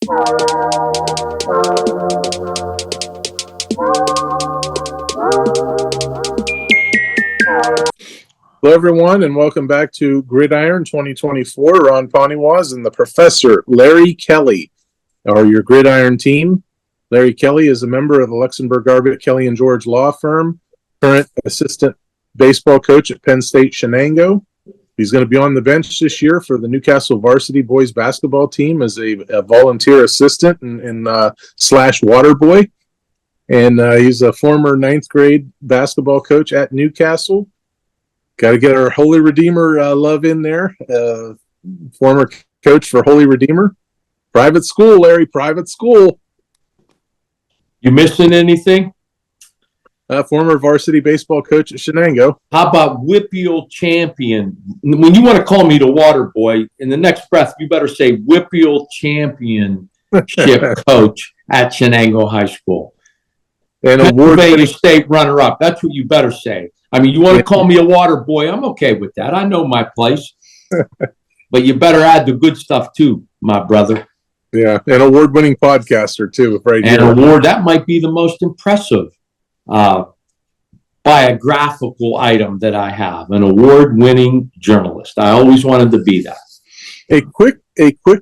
Hello, everyone, and welcome back to Gridiron 2024. Ron Poniewasz and the Professor, Larry Kelly, are your Gridiron team. Larry Kelly is a member of the Luxembourg, Garbett, Kelly & George law firm, current assistant baseball coach at Penn State Shenango. He's going to be on the bench this year for the Newcastle varsity boys basketball team as a volunteer assistant and slash water boy. And he's a former ninth grade basketball coach at Newcastle. Got to get our Holy Redeemer love in there. Former coach for Holy Redeemer. Private school, Larry, private school. You missing anything? Former varsity baseball coach at Shenango. How about Whippeal champion? When you want to call me the water boy, in the next breath, you better say Whippeal championship coach at Shenango High School. And Pennsylvania State runner-up. That's what you better say. I mean, you want to call me a water boy, I'm okay with that. I know my place. But you better add the good stuff too, my brother. Yeah, an award-winning podcaster too, right here. An award, that might be the most impressive biographical item that I have. An award-winning journalist. I always wanted to be that. A quick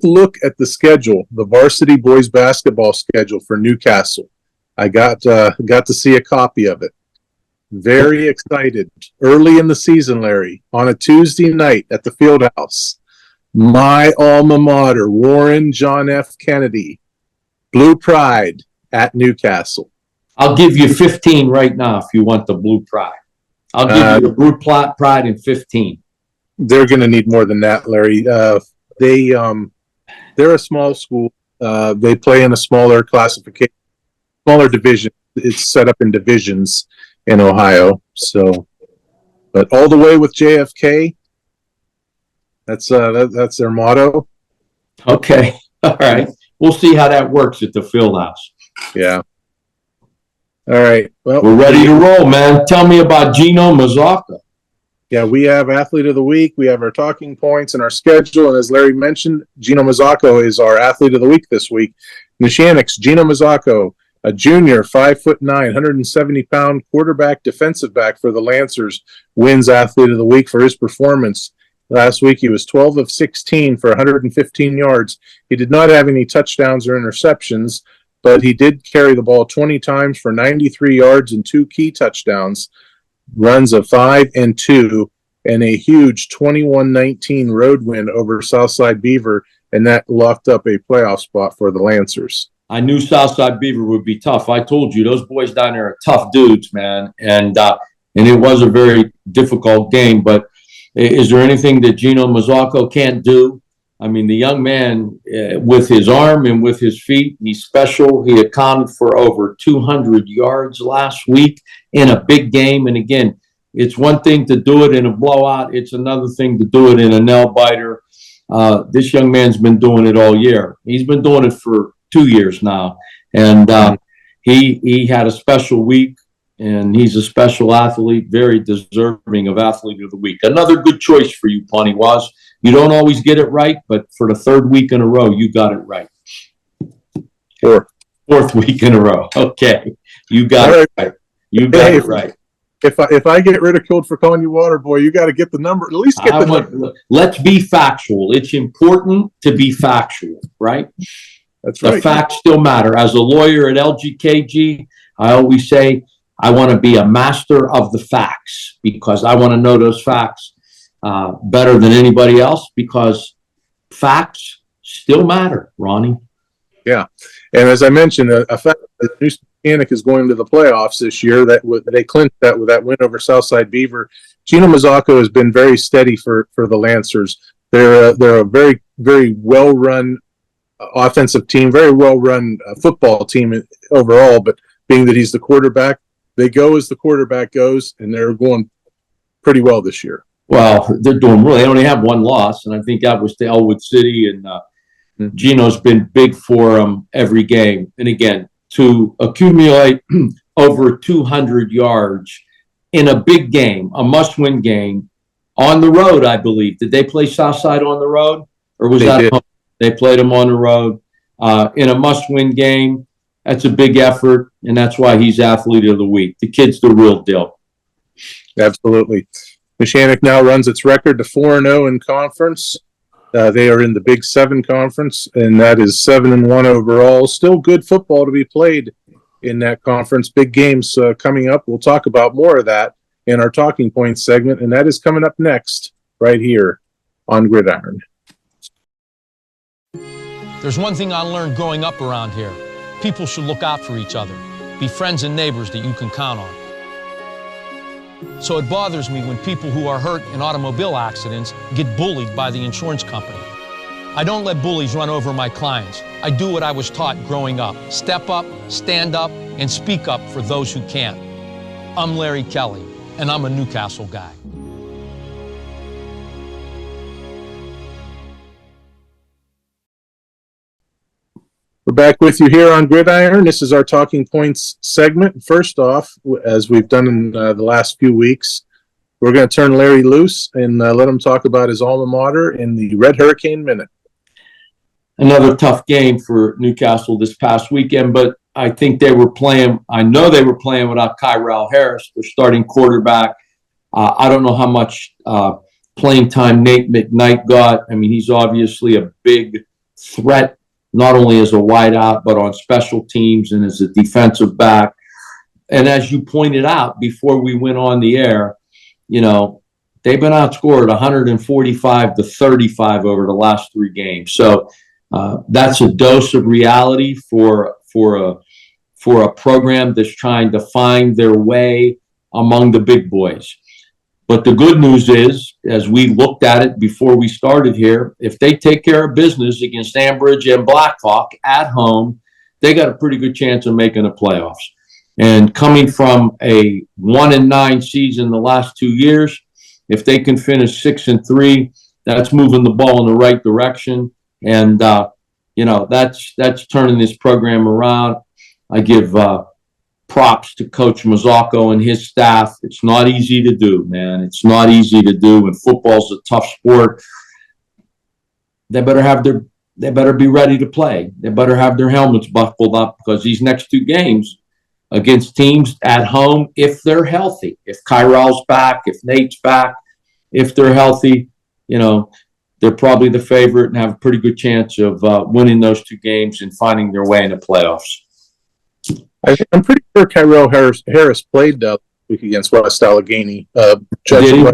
look at the schedule, the varsity boys basketball schedule for Newcastle. I got to see a copy of it. Very excited. Early in the season, Larry, on a Tuesday night at the Fieldhouse, my alma mater, Warren John F. Kennedy, Blue Pride at Newcastle. I'll give you 15 right now if you want the Blue Pride. I'll give you the Blue Pride in 15. They're going to need more than that, Larry. They're a small school. They play in a smaller classification, smaller division. It's set up in divisions in Ohio. So, but all the way with JFK. That's their motto. Okay. All right. We'll see how that works at the Fieldhouse. Yeah. All right. Well, we're ready to roll, man. Tell me about Jino Mozzocio. Yeah, we have Athlete of the Week. We have our talking points and our schedule. And as Larry mentioned, Jino Mozzocio is our Athlete of the Week this week. Neshannock's Jino Mozzocio, a junior, 5'9", 170-pound quarterback, defensive back for the Lancers, wins Athlete of the Week for his performance. Last week, he was 12 of 16 for 115 yards. He did not have any touchdowns or interceptions, but he did carry the ball 20 times for 93 yards and 2 key touchdowns, runs of 5 and 2, and a huge 21-19 road win over Southside Beaver, and that locked up a playoff spot for the Lancers. I knew Southside Beaver would be tough. I told you, those boys down there are tough dudes, man. And it was a very difficult game. But is there anything that Jino Mozzocio can't do? I mean, the young man, with his arm and with his feet, he's special. He accounted for over 200 yards last week in a big game. And again, it's one thing to do it in a blowout. It's another thing to do it in a nail-biter. This young man's been doing it all year. He's been doing it for 2 years now, and he had a special week, and he's a special athlete, very deserving of Athlete of the Week. Another good choice for you, Poniewasz. You don't always get it right, but for the third week in a row, you got it right. Fourth week in a row. Okay, you got it right. You got it right. If I get ridiculed for calling you water boy, you got to get the number. At least get the number. Let's be factual. It's important to be factual, right? That's right. The facts still matter. As a lawyer at LGKG, I always say I want to be a master of the facts because I want to know those facts better than anybody else because facts still matter, Ronnie. Yeah. And as I mentioned, a fact that Neshannock is going to the playoffs this year. They clinched that with that win over Southside Beaver. Jino Mozzocio has been very steady for the Lancers. They're a very, very well-run offensive team, very well-run football team overall, but being that he's the quarterback, they go as the quarterback goes, and they're going pretty well this year. Well, they're doing really. They only have one loss, and I think that was to Ellwood City, and Gino's been big for them every game. And again, to accumulate over 200 yards in a big game, a must-win game, on the road, I believe. Did they play Southside on the road? Or was that home? They played them on the road. in a must-win game. That's a big effort, and that's why he's Athlete of the Week. The kid's the real deal. Absolutely. Neshannock now runs its record to 4-0 in conference. They are in the Big 7 conference, and that is 7-1 overall. Still good football to be played in that conference. Big games coming up. We'll talk about more of that in our Talking Points segment, and that is coming up next right here on Gridiron. There's one thing I learned growing up around here. People should look out for each other, be friends and neighbors that you can count on. So it bothers me when people who are hurt in automobile accidents get bullied by the insurance company. I don't let bullies run over my clients. I do what I was taught growing up. Step up, stand up, and speak up for those who can't. I'm Larry Kelly, and I'm a Newcastle guy. We're back with you here on Gridiron. This is our Talking Points segment. First off, as we've done in the last few weeks, we're going to turn Larry loose and let him talk about his alma mater in the Red Hurricane Minute. Another tough game for Newcastle this past weekend, but I think they were playing, I know they were playing without Kyrell Harris, their starting quarterback. I don't know how much playing time Nate McKnight got. I mean, he's obviously a big threat, not only as a wideout, but on special teams and as a defensive back. And as you pointed out before we went on the air, you know, they've been outscored 145-35 over the last 3 games. So that's a dose of reality for a program that's trying to find their way among the big boys. But the good news is, as we looked at it before we started here, if they take care of business against Ambridge and Blackhawk at home, they got a pretty good chance of making the playoffs. And coming from a 1-9 season the last 2 years, if they can finish 6-3, that's moving the ball in the right direction. And, you know, that's turning this program around. I give props to Coach Mozzocio and his staff. It's not easy to do, man. It's not easy to do, and football's a tough sport. They better be ready to play. They better have their helmets buckled up, because these next 2 games against teams at home, if they're healthy, if Kyrell's back, if Nate's back, if they're healthy, you know, they're probably the favorite and have a pretty good chance of winning those 2 games and finding their way in the playoffs. I'm pretty sure Kyrell Harris played week against West Allegheny. Judging by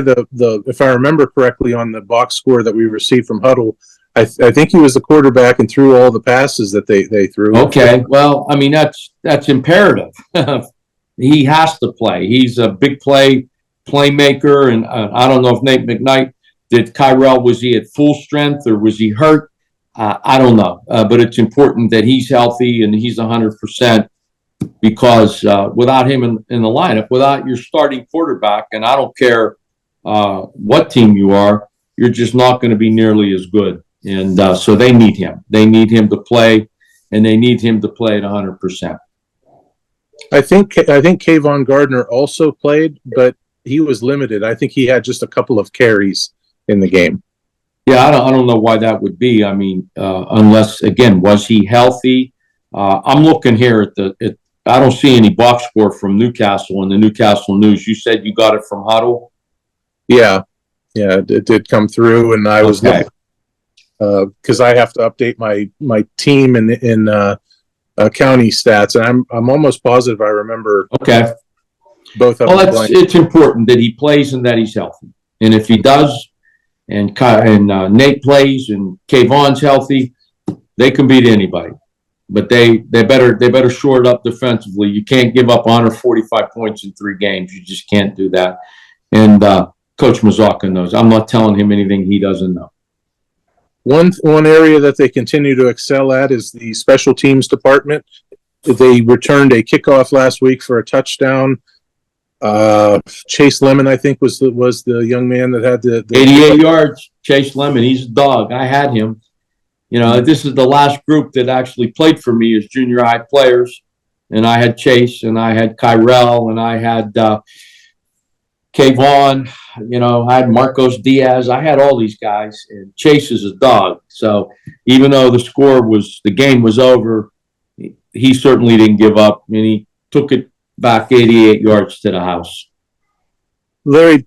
the if I remember correctly on the box score that we received from Huddle, I think he was the quarterback and threw all the passes that they threw. Okay, well, I mean that's imperative. He has to play. He's a big playmaker, and I don't know if Nate McKnight did. Kyrell, was he at full strength or was he hurt? I don't know, but it's important that he's healthy and he's 100%, because without him in the lineup, without your starting quarterback, and I don't care what team you are, you're just not going to be nearly as good. And so they need him. They need him to play, and they need him to play at 100%. I think Kayvon Gardner also played, but he was limited. I think he had just a couple of carries in the game. Yeah, I don't know why that would be. I mean, unless, again, was he healthy? I'm looking here at I don't see any box score from Newcastle in the Newcastle News. You said you got it from Huddle? Yeah, it did come through, and I was looking, because I have to update my team in county stats, and I'm almost positive I remember. Okay. Both of them. Well, it's important that he plays and that he's healthy, and if he does, and Nate plays and Kayvon's healthy, they can beat anybody. But they better shore it up defensively. You can't give up 145 points in 3 games. You just can't do that. And Coach Mozzocio knows. I'm not telling him anything he doesn't know. One area that they continue to excel at is the special teams department. They returned a kickoff last week for a touchdown. Chase Lemon, I think, was the young man that had the 88 yards. Chase Lemon, he's a dog. I had him. You know, this is the last group that actually played for me as junior high players, and I had Chase, and I had Kyrell, and I had Kayvon, I had Marcos Diaz. I had all these guys, and Chase is a dog. So even though the game was over, he certainly didn't give up, and he took it back 88 yards to the house. Larry,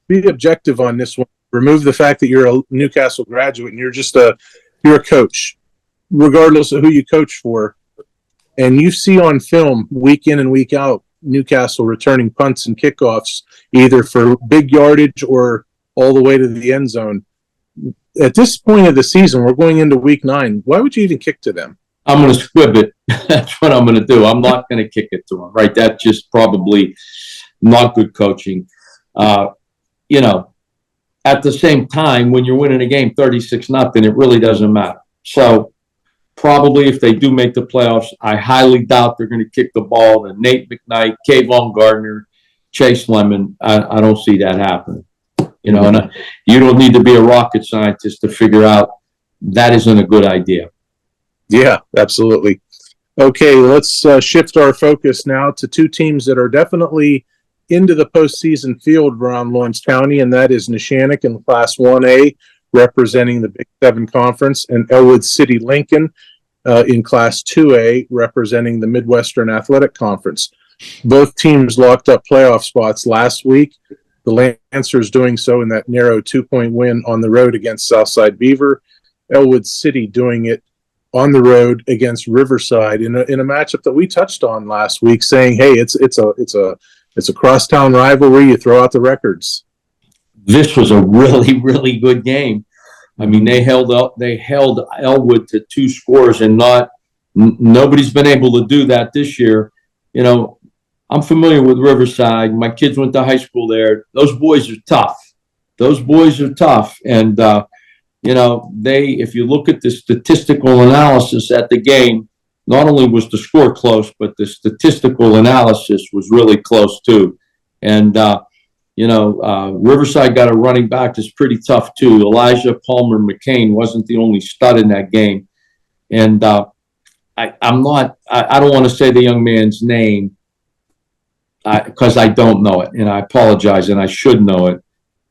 be objective on this one. Remove the fact that you're a Newcastle graduate and you're a coach, regardless of who you coach for. And you see on film week in and week out Newcastle returning punts and kickoffs, either for big yardage or all the way to the end zone. At this point of the season, we're going into week 9. Why would you even kick to them? I'm going to squib it. That's what I'm going to do. I'm not going to kick it to them, right? That's just probably not good coaching. At the same time, when you're winning a game 36-0, it really doesn't matter. So probably if they do make the playoffs, I highly doubt they're going to kick the ball to Nate McKnight, Kayvon Gardner, Chase Lemon. I don't see that happening. And you don't need to be a rocket scientist to figure out that isn't a good idea. Yeah, absolutely. Okay, let's shift our focus now to two teams that are definitely into the postseason field around Lawrence County, and that is Neshannock in Class 1A, representing the Big 7 Conference, and Ellwood City Lincoln in Class 2A, representing the Midwestern Athletic Conference. Both teams locked up playoff spots last week. The Lancers doing so in that narrow 2-point win on the road against Southside Beaver. Ellwood City doing it on the road against Riverside in a matchup that we touched on last week, saying, "Hey, it's a crosstown rivalry. You throw out the records." This was a really, really good game. I mean, they held Ellwood to 2 scores, and nobody's been able to do that this year. I'm familiar with Riverside. My kids went to high school there. Those boys are tough. And if you look at the statistical analysis at the game, not only was the score close, but the statistical analysis was really close too. And, Riverside got a running back that's pretty tough too. Elijah Palmer McCain wasn't the only stud in that game. And I don't want to say the young man's name because I don't know it, and I apologize, and I should know it.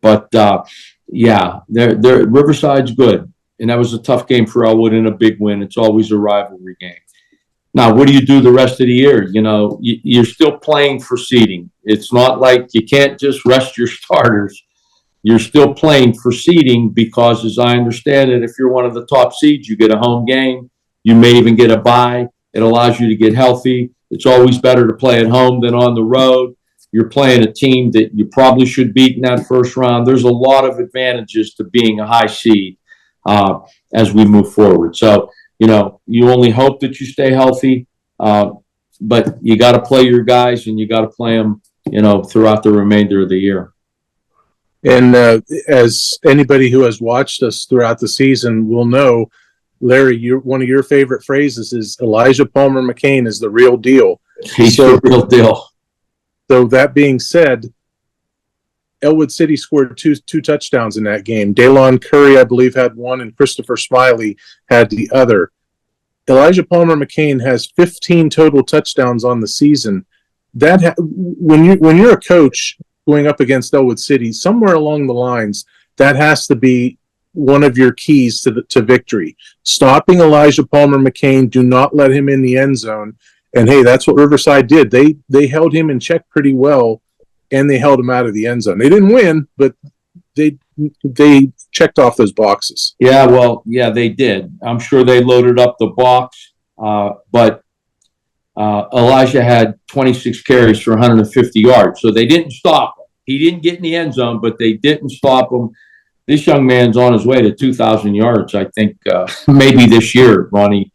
But, Riverside's good. And that was a tough game for Ellwood and a big win. It's always a rivalry game. Now, what do you do the rest of the year? You're still playing for seeding. It's not like you can't just rest your starters. You're still playing for seeding because, as I understand it, if you're one of the top seeds, you get a home game. You may even get a bye. It allows you to get healthy. It's always better to play at home than on the road. You're playing a team that you probably should beat in that first round. There's a lot of advantages to being a high seed as we move forward. So, you only hope that you stay healthy, but you got to play your guys, and you got to play them, throughout the remainder of the year. And as anybody who has watched us throughout the season will know, Larry, one of your favorite phrases is Elijah Palmer McCain is the real deal. He's the real deal. So that being said, Ellwood City scored two touchdowns in that game. Daylon Curry, I believe, had one, and Christopher Smiley had the other. Elijah Palmer McCain has 15 total touchdowns on the season. When you're a coach going up against Ellwood City, somewhere along the lines, that has to be one of your keys to victory. Stopping Elijah Palmer McCain, do not let him in the end zone. And hey, that's what Riverside did. They held him in check pretty well, and they held him out of the end zone. They didn't win, but they checked off those boxes. Yeah, well, yeah, they did. I'm sure they loaded up the box, but Elijah had 26 carries for 150 yards, so they didn't stop him. He didn't get in the end zone, but they didn't stop him. This young man's on his way to 2,000 yards, I think, maybe this year, Ronnie.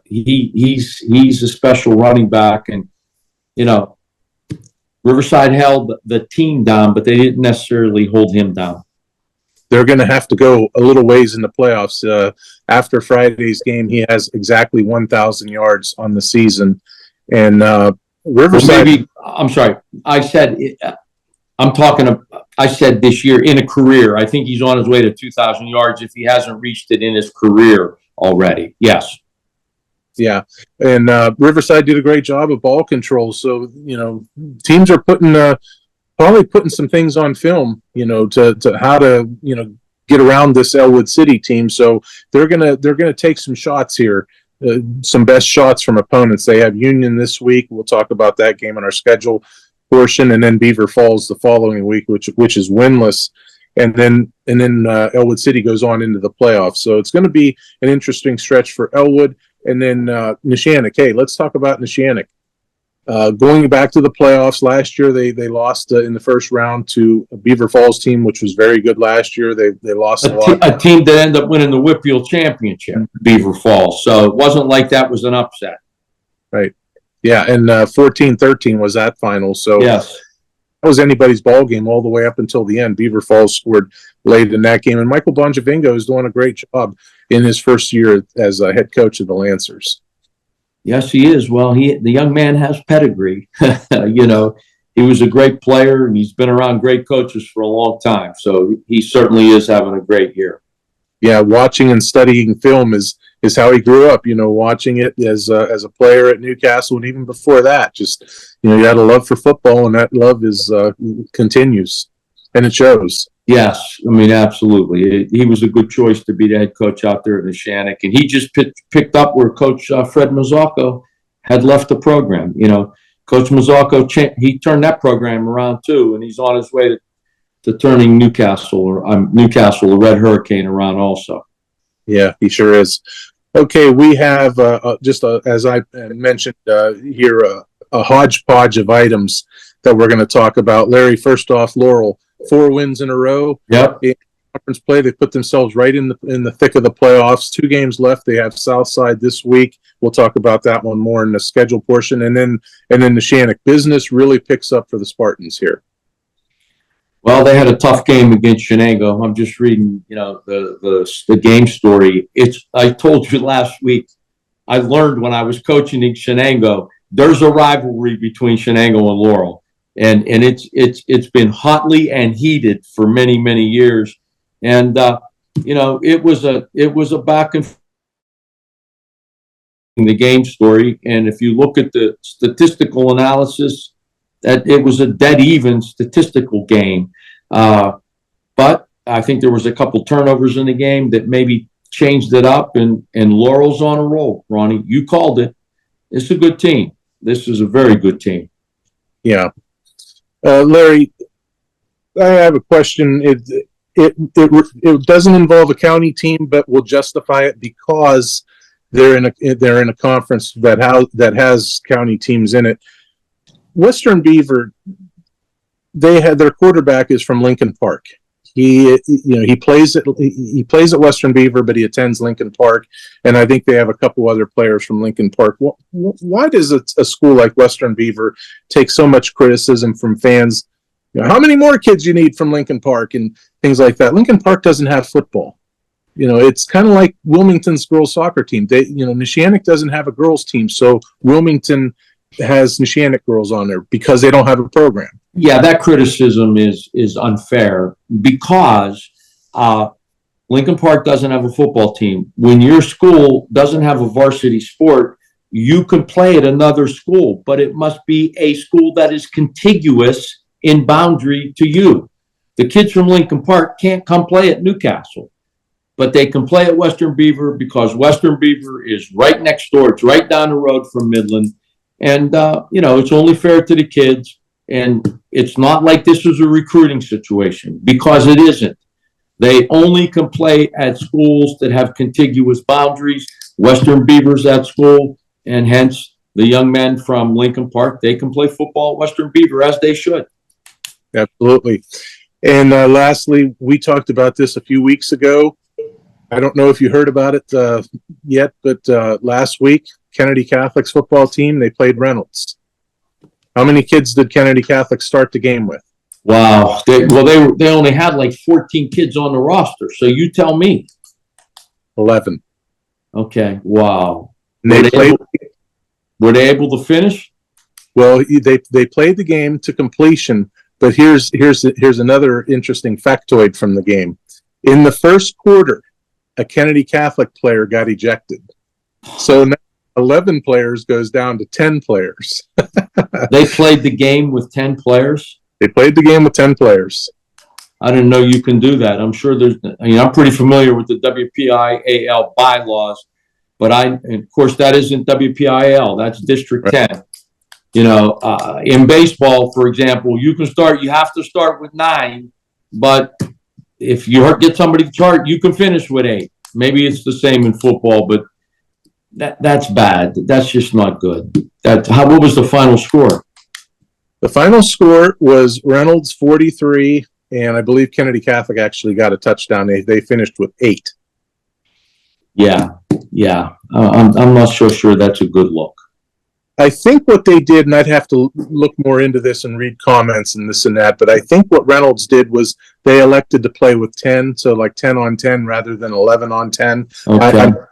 He's a special running back, and Riverside held the team down, but they didn't necessarily hold him down. They're going to have to go a little ways in the playoffs. After Friday's game, he has exactly 1,000 yards on the season, and Riverside. Well, I'm sorry. I said this year in a career. I think he's on his way to 2,000 yards if he hasn't reached it in his career already. Yes. Yeah, and Riverside did a great job of ball control. So teams are putting probably putting some things on film, to how to, get around this Ellwood City team. So they're gonna take some shots here, some best shots from opponents. They have Union this week. We'll talk about that game on our schedule portion, and then Beaver Falls the following week, which is winless, and then Ellwood City goes on into the playoffs. So it's going to be an interesting stretch for Ellwood, and then Neshannock. Hey, let's talk about Neshannock. Going back to the playoffs last year, they lost in the first round to a Beaver Falls team, which was very good last year. They lost a lot. A team that ended up winning the Whitfield Championship, Beaver Falls. So it wasn't like that was an upset. Right. Yeah, and 14-13 was that final. So yes, that was anybody's ball game all the way up until the end. Beaver Falls scored late in that game, and Michael Bonjavingo is doing a great job in his first year as a head coach of the Lancers. Yes, he is. Well, the young man has pedigree. He was a great player, and he's been around great coaches for a long time. So he certainly is having a great year. Yeah, watching and studying film is how he grew up. Watching it as a player at Newcastle, and even before that, just he had a love for football, and that love continues, and it shows. Yes, I mean, absolutely. He was a good choice to be the head coach out there at Neshannock, and he just picked up where Coach Fred Mozzocio had left the program. Coach Mozzocio, he turned that program around too, and he's on his way to turning Newcastle, the Red Hurricane, around also. Yeah, he sure is. Okay, we have as I mentioned here, a hodgepodge of items that we're going to talk about. Larry, first off, Laurel. 4 wins in a row. Yep. In conference play, they put themselves right in the thick of the playoffs. 2 games left. They have Southside this week. We'll talk about that one more in the schedule portion, and then the Neshannock business really picks up for the Spartans here. Well, they had a tough game against Shenango. I'm just reading, the game story. I told you last week. I learned when I was coaching in Shenango, there's a rivalry between Shenango and Laurel. And it's been hotly and heated for many, many years, and it was a back and forth in the game story. And if you look at the statistical analysis, that it was a dead even statistical game. But I think there was a couple turnovers in the game that maybe changed it up, and Laurel's on a roll. Ronnie, you called it. It's a good team. This is a very good team. Yeah. Larry, I have a question. It doesn't involve a county team, but we'll justify it because they're in a conference that has county teams in it. Western Beaver, their quarterback is from Lincoln Park. He plays at Western Beaver, but he attends Lincoln Park, and I think they have a couple other players from Lincoln Park. Why does a school like Western Beaver take so much criticism from fans? How many more kids you need from Lincoln Park and things like that? Lincoln Park doesn't have football. It's kind of like Wilmington's girls soccer team. Neshannock doesn't have a girls team, so Wilmington has Neshannock girls on there because they don't have a program. Yeah, that criticism is unfair because Lincoln Park doesn't have a football team. When your school doesn't have a varsity sport, you can play at another school, but it must be a school that is contiguous in boundary to you. The kids from Lincoln Park can't come play at Newcastle, but they can play at Western Beaver because Western Beaver is right next door. It's right down the road from Midland. And, it's only fair to the kids. And it's not like this is a recruiting situation because it isn't. They only can play at schools that have contiguous boundaries. Western Beaver's at school, and hence the young men from Lincoln Park, they can play football at Western Beaver as they should. Absolutely. And lastly, we talked about this a few weeks ago. I don't know if you heard about it yet, but last week, Kennedy Catholic's football team, they played Reynolds. How many kids did Kennedy Catholic start the game with? Wow. They only had like 14 kids on the roster. So you tell me. 11. Okay. Wow. Were they able to finish? Well, they played the game to completion, but here's another interesting factoid from the game. In the first quarter, a Kennedy Catholic player got ejected. So now 11 players goes down to 10 players. They played the game with 10 players? They played the game with 10 players. I didn't know you can do that. I'm sure I'm pretty familiar with the WPIAL bylaws, but of course, that isn't WPIAL. That's District 10. In baseball, for example, you have to start with 9, but if you get somebody to start, you can finish with 8. Maybe it's the same in football, but that's bad. That's just not good. What was the final score? The final score was Reynolds 43, and I believe Kennedy Catholic actually got a touchdown. They finished with 8. Yeah. I'm not so sure that's a good look. I think what they did, and I'd have to look more into this and read comments and this and that, but I think what Reynolds did was they elected to play with 10, so like 10 on 10 rather than 11 on 10. Okay. I'm not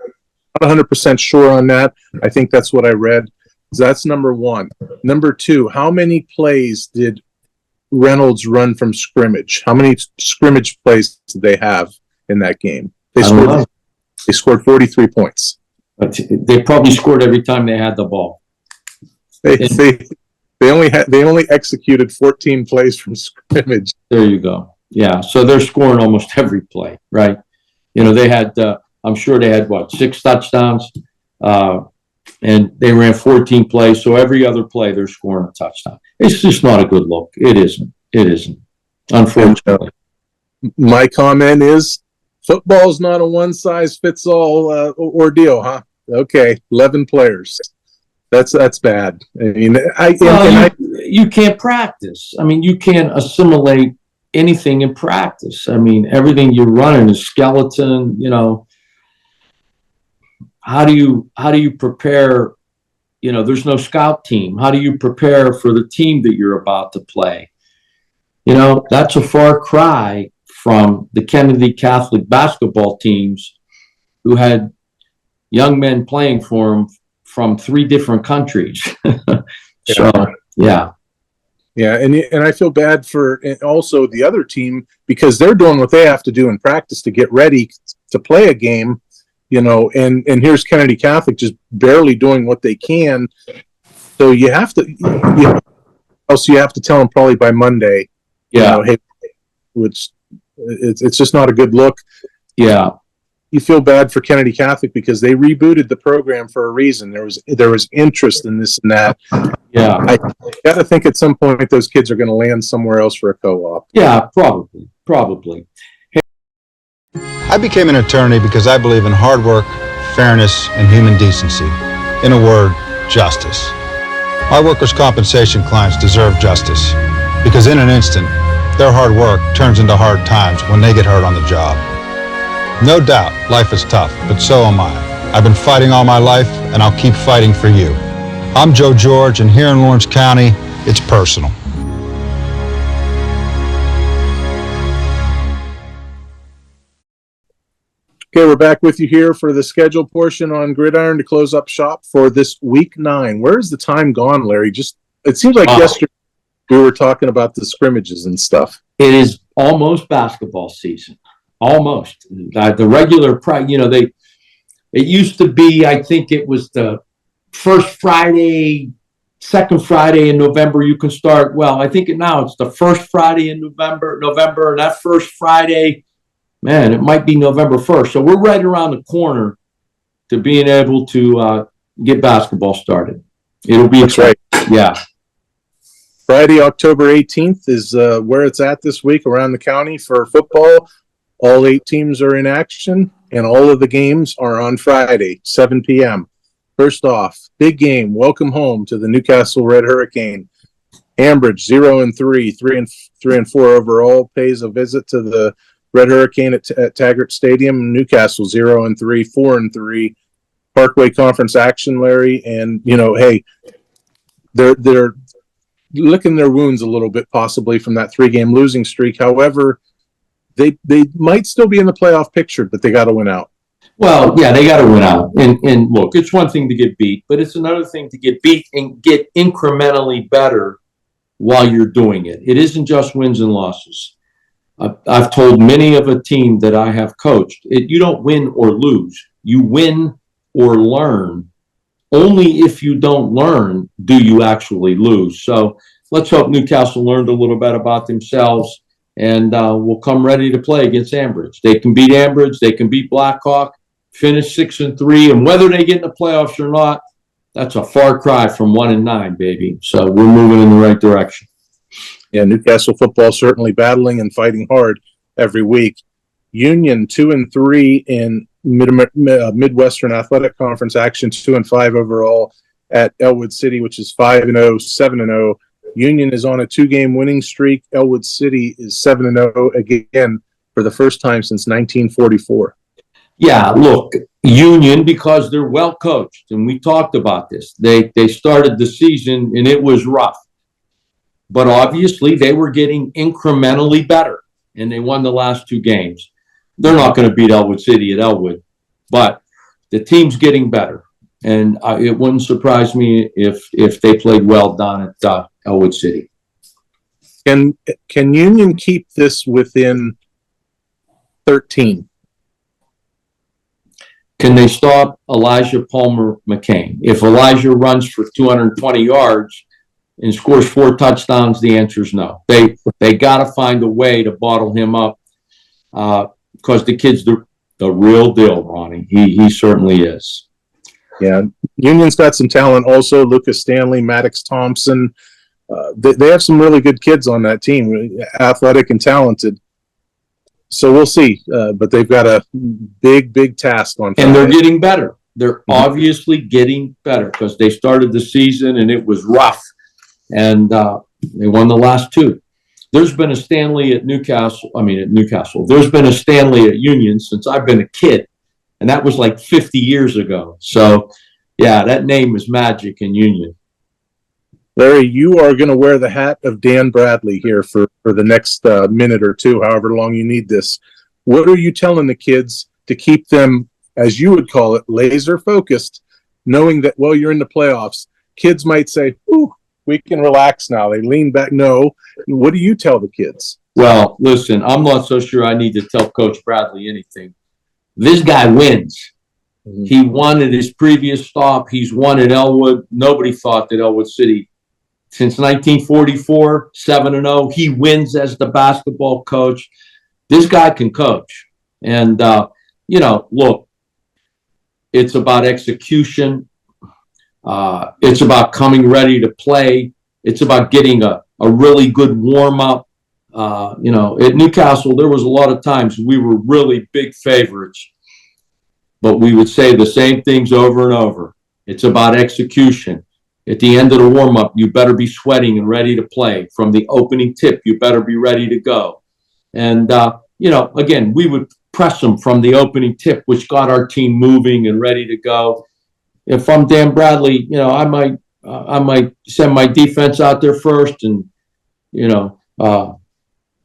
100% sure on that. I think that's what I read. So that's number 1. Number 2, how many plays did Reynolds run from scrimmage? How many scrimmage plays did they have in that game? They scored 43 points. But they probably scored every time they had the ball. They only executed 14 plays from scrimmage. There you go. Yeah, so they're scoring almost every play, right? They had I'm sure they had 6 touchdowns, and they ran 14 plays. So every other play they're scoring a touchdown. It's just not a good look. It isn't. Unfortunately. My comment is, football's not a one-size-fits-all ordeal, huh? Okay, 11 players. That's bad. I mean, you can't practice. I mean, you can't assimilate anything in practice. I mean, everything you're running is skeleton. How do you prepare? There's no scout team. How do you prepare for the team that you're about to play? That's a far cry from the Kennedy Catholic basketball teams, who had young men playing for them from 3 different countries. So, yeah. Yeah, and I feel bad for also the other team, because they're doing what they have to do in practice to get ready to play a game, and here's Kennedy Catholic just barely doing what they can. So you have to tell them probably by Monday, hey, which it's just not a good look. Yeah. You feel bad for Kennedy Catholic because they rebooted the program for a reason. There was interest in this and that. Yeah. I got to think at some point those kids are going to land somewhere else for a co-op. Yeah, probably. I became an attorney because I believe in hard work, fairness, and human decency. In a word, justice. Our workers' compensation clients deserve justice because in an instant, their hard work turns into hard times when they get hurt on the job. No doubt, life is tough, but so am I. I've been fighting all my life, and I'll keep fighting for you. I'm Joe George, and here in Lawrence County, it's personal. Okay, we're back with you here for the schedule portion on Gridiron to close up shop for this week 9. Where's the time gone, Larry? It seems like yesterday we were talking about the scrimmages and stuff. It is almost basketball season. Almost. The regular, it used to be, I think it was the first Friday, second Friday in November you can start. Well, I think now it's the first Friday in November, and that first Friday, man, it might be November 1st. So we're right around the corner to being able to get basketball started. It'll be exciting. Right. Yeah. Friday, October 18th is where it's at this week around the county for football. All 8 teams are in action, and all of the games are on Friday, 7 p.m. First off, big game. Welcome home to the Newcastle Red Hurricane. Ambridge 0-3, 3-4 overall, pays a visit to the Red Hurricane at Taggart Stadium. Newcastle 0-3, 4-3. Parkway Conference action, Larry, and hey, they're licking their wounds a little bit possibly from that 3-game losing streak. However, they might still be in the playoff picture, but they got to win out. Well, yeah, they got to win out. And look, it's one thing to get beat, but it's another thing to get beat and get incrementally better while you're doing it. It isn't just wins and losses. I've told many of a team that I have coached, you don't win or lose. You win or learn. Only if you don't learn do you actually lose. So let's hope Newcastle learned a little bit about themselves and will come ready to play against Ambridge. They can beat Ambridge. They can beat Blackhawk, finish 6-3, and whether they get in the playoffs or not, that's a far cry from 1-9, baby. So we're moving in the right direction. Yeah, Newcastle football certainly battling and fighting hard every week. Union 2-3 in Midwestern Athletic Conference action, 2-5 overall at Ellwood City, which is 5-0, 7-0. Union is on a 2-game winning streak. Ellwood City is 7-0 again for the first time since 1944. Yeah, look, Union, because they're well coached, and we talked about this. They started the season and it was rough, but obviously they were getting incrementally better, and they won the last 2 games. They're not going to beat Ellwood City at Ellwood, but the team's getting better, and it wouldn't surprise me if they played well down at Ellwood City. Can Union keep this within 13? Can they stop Elijah Palmer McCain? If Elijah runs for 220 yards and scores 4 touchdowns, the answer is no. They got to find a way to bottle him up because the kid's the real deal, Ronnie. He certainly is. Yeah, Union's got some talent also. Lucas Stanley, Maddox Thompson. They have some really good kids on that team, athletic and talented. So we'll see, but they've got a big task on Friday. And they're getting better. They're obviously getting better because they started the season and it was rough, and they won the last 2. There's been a Stanley at Newcastle. There's been a Stanley at Union since I've been a kid, and that was like 50 years ago. So, yeah, that name is magic in Union. Larry, you are going to wear the hat of Dan Bradley here for the next minute or two, however long you need this. What are you telling the kids to keep them, as you would call it, laser focused, knowing that, well, you're in the playoffs? Kids might say, ooh, we can relax now. They lean back. No. What do you tell the kids? Well, listen, I'm not so sure I need to tell Coach Bradley anything. This guy wins. Mm-hmm. He won at his previous stop. He's won at Ellwood. Nobody thought that Ellwood City, since 1944, 7-0, he wins as the basketball coach. This guy can coach. And, look, it's about execution. It's about coming ready to play. It's about getting a really good warm-up. At Newcastle, there was a lot of times we were really big favorites, but we would say the same things over and over. It's about execution. At the end of the warm-up, you better be sweating and ready to play. From the opening tip, you better be ready to go. And, again, we would press them from the opening tip, which got our team moving and ready to go. If I'm Dan Bradley, I might send my defense out there first and,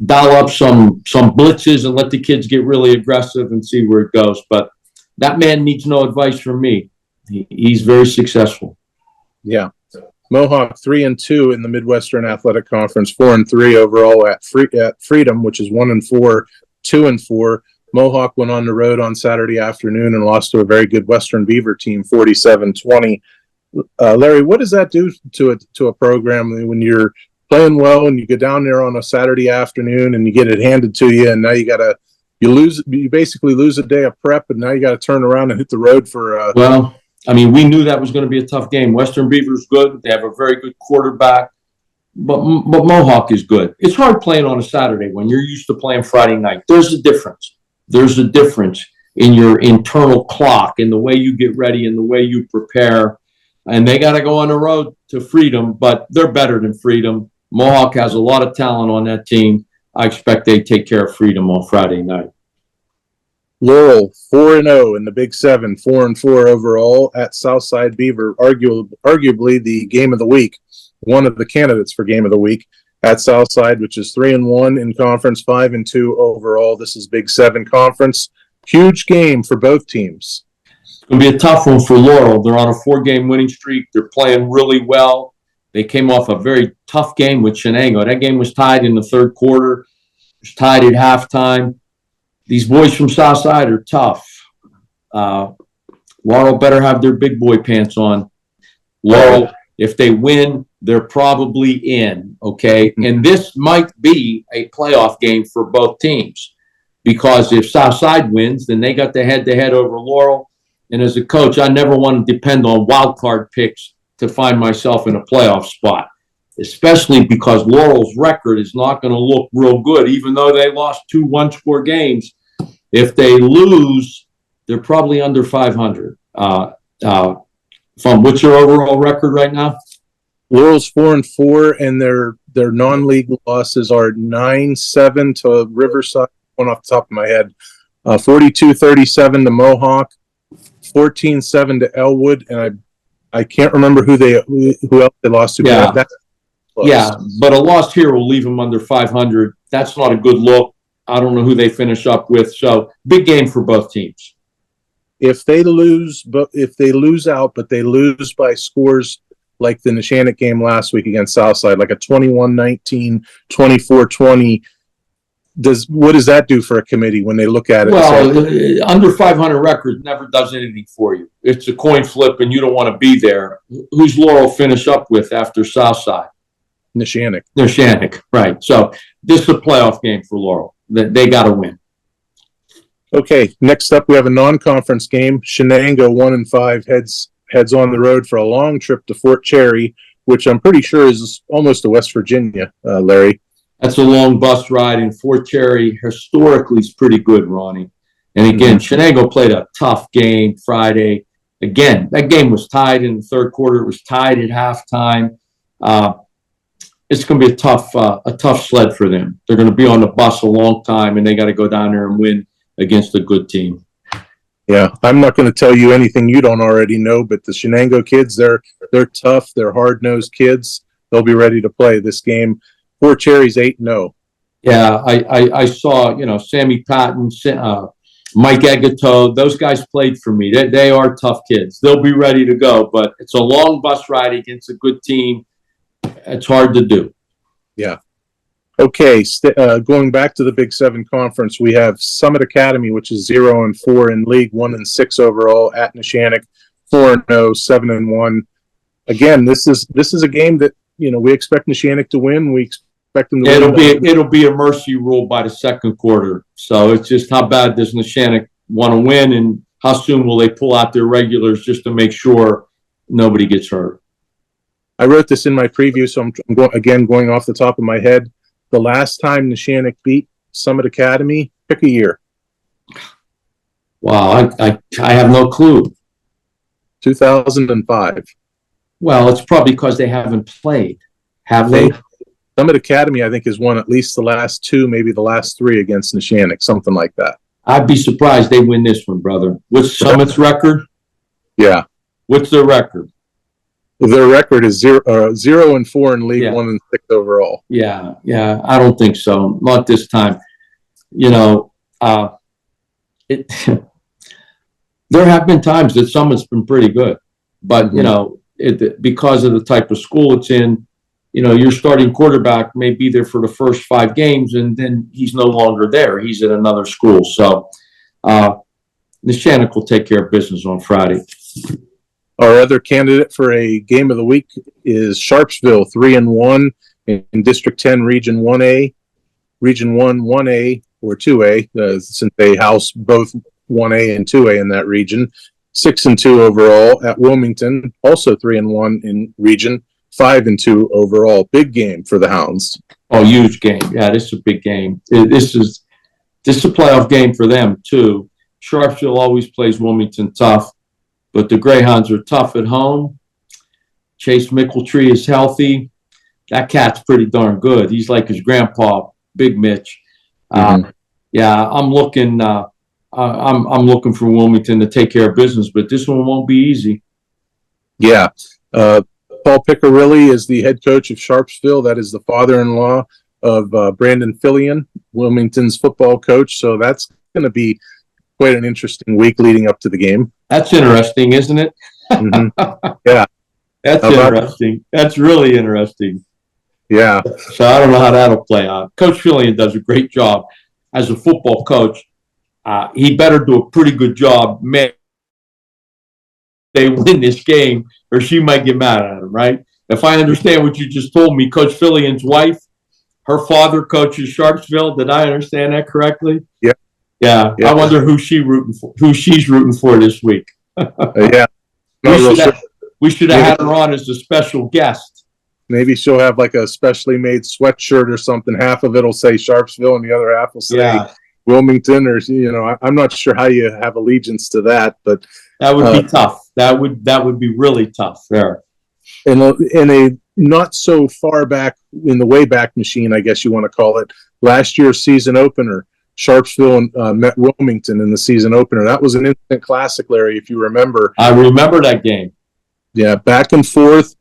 dial up some blitzes and let the kids get really aggressive and see where it goes. But that man needs no advice from me. He's very successful. Yeah. Mohawk 3-2 in the Midwestern Athletic Conference, 4-3 overall at Freedom, which is 1-4, 2-4. Mohawk went on the road on Saturday afternoon and lost to a very good Western Beaver team, 47-20. Larry, what does that do to a program when you're playing well and you go down there on a Saturday afternoon and you get it handed to you, and now you basically lose a day of prep, and now you got to turn around and hit the road for we knew that was going to be a tough game. Western Beaver's good. They have a very good quarterback, but Mohawk is good. It's hard playing on a Saturday when you're used to playing Friday night. There's a difference. There's a difference in your internal clock, in the way you get ready, and the way you prepare. And they got to go on the road to Freedom, but they're better than Freedom. Mohawk has a lot of talent on that team. I expect they take care of Freedom on Friday night. Laurel 4-0 in the Big 7, 4-4 overall at Southside Beaver, arguably the game of the week, one of the candidates for game of the week at Southside, which is 3-1 in conference, 5-2 overall. This is Big 7 conference. Huge game for both teams. It's going to be a tough one for Laurel. They're on a 4-game winning streak. They're playing really well. They came off a very tough game with Neshannock. That game was tied in the third quarter. It was tied at halftime. These boys from Southside are tough. Laurel better have their big boy pants on. Laurel, if they win, they're probably in, okay? And this might be a playoff game for both teams, because if Southside wins, then they got the head-to-head over Laurel. And as a coach, I never want to depend on wild card picks to find myself in a playoff spot, especially because Laurel's record is not going to look real good, even though they lost 2 one-score games. If they lose, they're probably under 500. What's your overall record right now? Laurel's 4-4, and their non-league losses are 9-7 to Riverside. One off the top of my head, 42-37 to Mohawk, 14-7 to Ellwood, and I can't remember who else they lost to. Yeah, but but a loss here will leave them under 500. That's not a good look. I don't know who they finish up with. So big game for both teams. If they lose out, but they lose by scores like the Neshannock game last week against Southside, like a 21-19, 24-20. What does that do for a committee when they look at it? Well, under 500 record never does anything for you. It's a coin flip, and you don't want to be there. Who's Laurel finish up with after Southside? Neshannock, right. So this is a playoff game for Laurel. They got to win. Okay, next up we have a non-conference game. Shenango 1-5 heads on the road for a long trip to Fort Cherry, which I'm pretty sure is almost to West Virginia, Larry. That's a long bus ride, and Fort Cherry historically is pretty good, Ronnie. And again, Shenango played a tough game Friday. Again, that game was tied in the third quarter. It was tied at halftime. It's going to be a tough sled for them. They're going to be on the bus a long time, and they got to go down there and win against a good team. Yeah, I'm not going to tell you anything you don't already know, but the Shenango kids, they're tough. They're hard-nosed kids. They'll be ready to play this game. Fort Cherry's 8-0. Yeah, I saw, Sammy Patton, Mike Eggato, those guys played for me. They are tough kids. They'll be ready to go, but it's a long bus ride against a good team. It's hard to do. Yeah. Okay, going back to the Big 7 Conference, we have Summit Academy, which is 0-4 in league, 1-6 overall at Neshannock, 4-0, 7-1. Again, this is a game that we expect Neshannock to win. We expect them to win. It'll be a mercy rule by the second quarter. So it's just how bad does Neshannock want to win, and how soon will they pull out their regulars just to make sure nobody gets hurt. I wrote this in my preview, so I'm going off the top of my head. The last time Neshannock beat Summit Academy, pick a year. Wow, I have no clue. 2005. Well, it's probably because they haven't played. Have they? Summit Academy, I think, has won at least the last 2, maybe the last 3 against Neshannock, something like that. I'd be surprised they win this one, brother. What's Summit's record? Yeah. What's their record? Their record is 0-4 in league, 1-6 overall. Yeah. I don't think so. Not this time. There have been times that Summit's been pretty good, but because of the type of school it's in, your starting quarterback may be there for the first 5 games, and then he's no longer there. He's at another school. So, Neshannock will take care of business on Friday. Our other candidate for a game of the week is Sharpsville, 3-1 in District 10, Region 1A. Region 1, 1A or 2A, since they house both 1A and 2A in that region. 6-2 overall at Wilmington, also 3-1 in region, 5-2 overall. Big game for the Hounds. Oh, huge game. Yeah, this is a big game. This is a playoff game for them too. Sharpsville always plays Wilmington tough, but the Greyhounds are tough at home. Chase Mickeltree is healthy. That cat's pretty darn good. He's like his grandpa, Big Mitch. Yeah, I'm looking. I'm looking for Wilmington to take care of business, but this one won't be easy. Yeah, Paul Piccarilli is the head coach of Sharpsville. That is the father-in-law of Brandon Fillion, Wilmington's football coach. So that's going to be quite an interesting week leading up to the game. That's interesting, isn't it? Yeah, that's interesting. That's really interesting. Yeah. So I don't know how that'll play out. Coach Fillion does a great job as a football coach. He better do a pretty good job. May they win this game, or she might get mad at him, right? if I understand what you just told me, Coach Fillian's wife, her father coaches Sharpsville. Did I understand that correctly? Yeah. Yeah. I wonder who she's rooting for this week. Yeah. We should have had her on as a special guest. Maybe she'll have like a specially made sweatshirt or something. Half of it will say Sharpsville and the other half will say Wilmington, or I'm not sure how you have allegiance to that, but that would be tough. That would be really tough there. In a not so far back in the Wayback Machine, I guess you want to call it, last year's season opener, Sharpsville met Wilmington in the season opener. That was an instant classic, Larry, if you remember. I remember that game. Yeah, back and forth.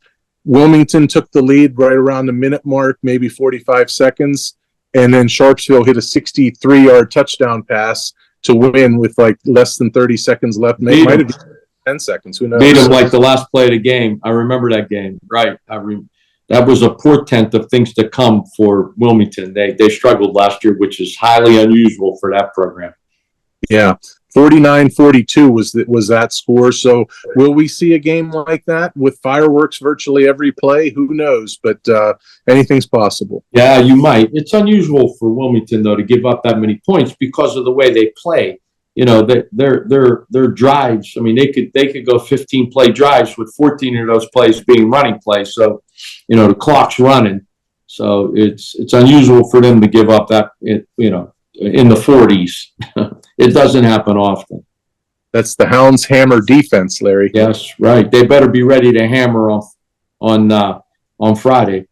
Wilmington took the lead right around the minute mark, maybe 45 seconds, and then Sharpsville hit a 63-yard touchdown pass to win with like less than 30 seconds left. Might have been 10 seconds. Who knows? Beat them like the last play of the game. I remember that game. Right. That was a portent of things to come for Wilmington. They struggled last year, which is highly unusual for that program. Yeah. 49-42 was that score. So will we see a game like that with fireworks virtually every play? Who knows? But anything's possible. Yeah, you might. It's unusual for Wilmington, though, to give up that many points because of the way they play. Their drives. I mean, they could go 15 play drives with 14 of those plays being running plays. So, the clock's running. So it's unusual for them to give up that. In the 40s. It doesn't happen often. That's the Hounds hammer defense, Larry. Yes, right. They better be ready to hammer on Friday.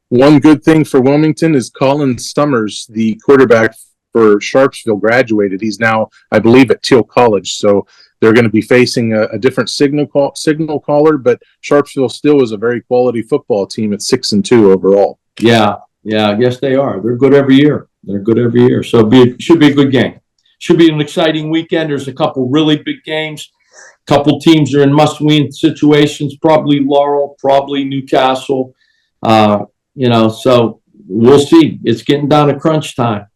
One good thing for Wilmington is Colin Summers, the quarterback for Sharpsville, graduated. He's now, I believe, at Teal College. So they're going to be facing a different signal caller, but Sharpsville still is a very quality football team at 6-2 overall. Yeah, yes, they are. They're good every year. So should be a good game. Should be an exciting weekend. There's a couple really big games. A couple teams are in must-win situations. Probably Laurel, probably Newcastle. So we'll see. It's getting down to crunch time.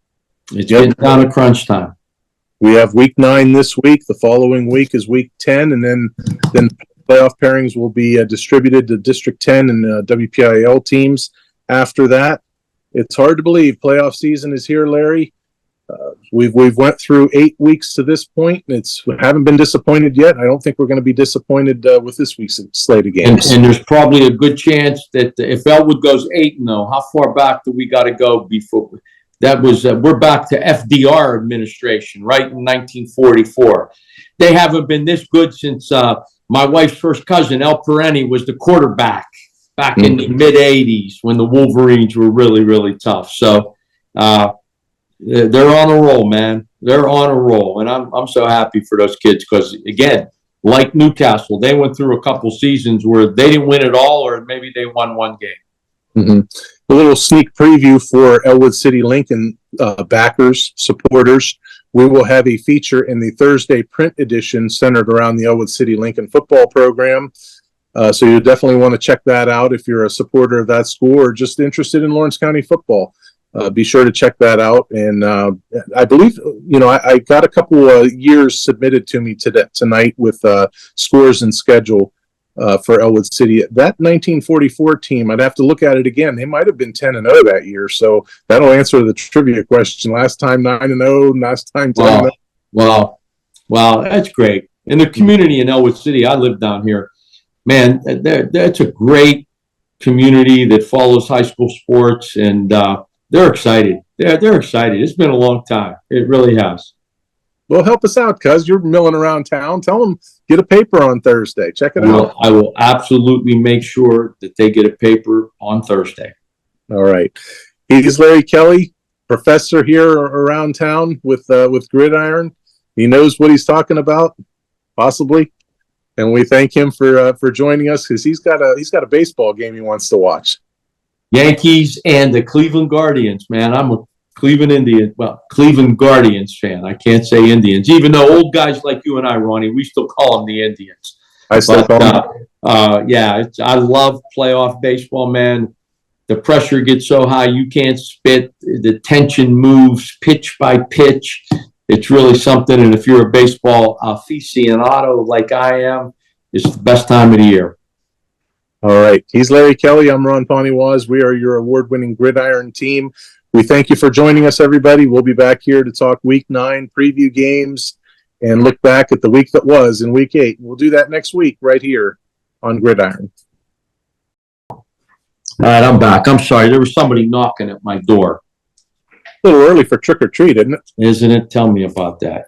We have week 9 this week. The following week is week 10, and then playoff pairings will be distributed to District 10 and WPIL teams after that. It's hard to believe playoff season is here, Larry. We've went through 8 weeks to this point, and we haven't been disappointed yet. I don't think we're going to be disappointed with this week's slate of games. And there's probably a good chance that if Ellwood goes 8-0, how far back do we got to go before that was? We're back to FDR administration, right, in 1944. They haven't been this good since my wife's first cousin, El Perenni, was the quarterback back in the mid-'80s when the Wolverines were really, really tough. So they're on a roll, man. They're on a roll, and I'm so happy for those kids because, again, like Newcastle, they went through a couple seasons where they didn't win it all, or maybe they won one game. Mm-hmm. A little sneak preview for Ellwood City Lincoln backers, supporters. We will have a feature in the Thursday print edition centered around the Ellwood City Lincoln football program. So you definitely want to check that out if you're a supporter of that school or just interested in Lawrence County football. Be sure to check that out. And I believe, I got a couple of years submitted to me tonight with scores and schedule for Ellwood City. That 1944 team, I'd have to look at it again. They might have been 10-0 that year. So that'll answer the trivia question. Last time 9-0, last time 10-0. Wow, that's great. And the community in Ellwood City, I live down here. Man, that's a great community that follows high school sports, and they're excited. They're excited. It's been a long time. It really has. Well, help us out, cuz you're milling around town. Tell them, get a paper on Thursday. Check it out. I will absolutely make sure that they get a paper on Thursday. All right. He's Larry Kelly, professor here around town with Gridiron. He knows what he's talking about, possibly. And we thank him for joining us because he's got a baseball game he wants to watch. Yankees and the Cleveland Guardians, man. I'm a Cleveland Guardians fan. I can't say Indians, even though old guys like you and I, Ronnie, we still call them the Indians. I still call them. I love playoff baseball, man. The pressure gets so high you can't spit. The tension moves pitch by pitch. It's really something, and if you're a baseball aficionado like I am, it's the best time of the year. All right. He's Larry Kelly. I'm Ron Poniewasz. We are your award-winning Gridiron team. We thank you for joining us, everybody. We'll be back here to talk Week 9, preview games, and look back at the week that was in Week 8. We'll do that next week right here on Gridiron. All right, I'm back. I'm sorry. There was somebody knocking at my door. A little early for trick or treat, isn't it? Isn't it? Tell me about that.